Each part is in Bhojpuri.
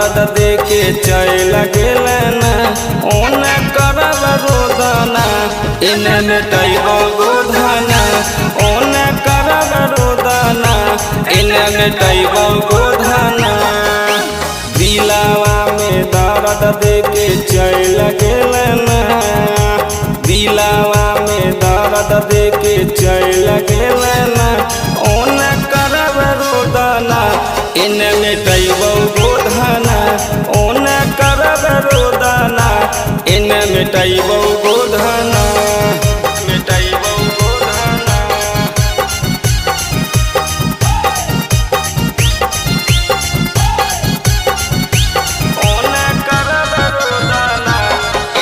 दर्द देके चल गेलना ओने करब रोदना इने मिटैब गोधना ओने करब रोदना इने मिटैब गोधना दिलावा में दर्द देके चल गेलना दिलावा में दर्द देके चल गेलना ओने करब रोदना इने मिटैब गोधना ओने करब रोदना इने मिटैब गोधना मिटैब गोधना ओने करब रोदना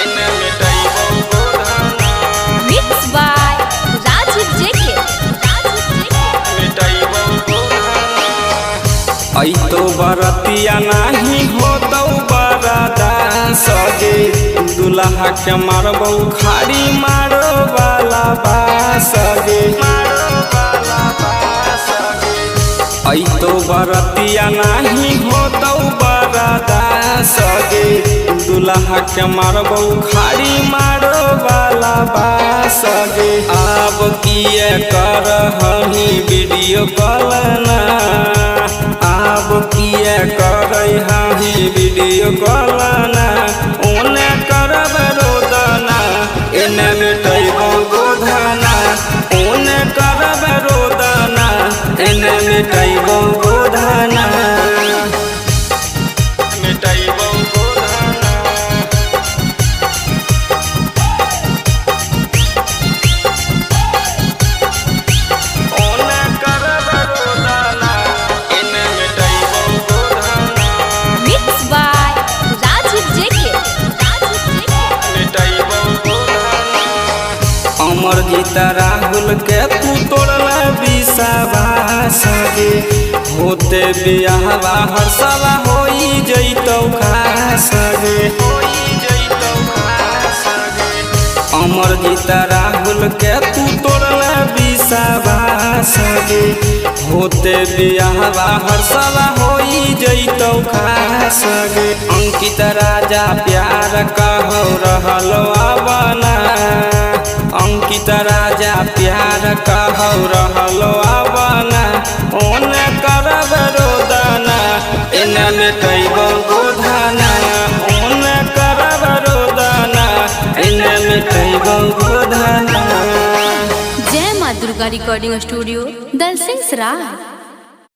इने मिटैब Godhna Mixed by Rajiv JK. मिटैब Godhna ऐ तो बरतिया नाही होतौ बरदा सगे दुल्हा के मारबौ खाड़ी मारो वाला बासगे ऐ तो बरतिया नाही होतौ बरदा सगे दुल्हा के मारबौ खाड़ी मारो वाला बासगे अब किए कर हनी वीडियो कॉलना अब किए करे हही वीडियो कॉलना ओने करब रोदना इने मिटैब गोधना ओने करब रोदना इने मिटैब गोधना मिटैब गोधना ओने करब रोदना इने मिटैब Godhna Mixed by Rajiv JK. मिटैब Godhna Amarjeet Rahul के तू तोड़ला विश्वास गे होते बियाहवा हर सवा होई जइतौ खास गे अमरजीत राहुल के तू तोड़ला विश्वास गे होते बियाहवा हर सवा होई जइतौ खास गे अंकित राजा प्यार कहौ रहलो आवना अंकित राजा प्यार कहौ रहलो आवना ओने करब रोदना इने मिटैब गोधना ओने करब रोदना इने मिटैब गोधना। जय माँ दुर्गा रिकॉर्डिंग स्टूडियो दलसिंह सराय।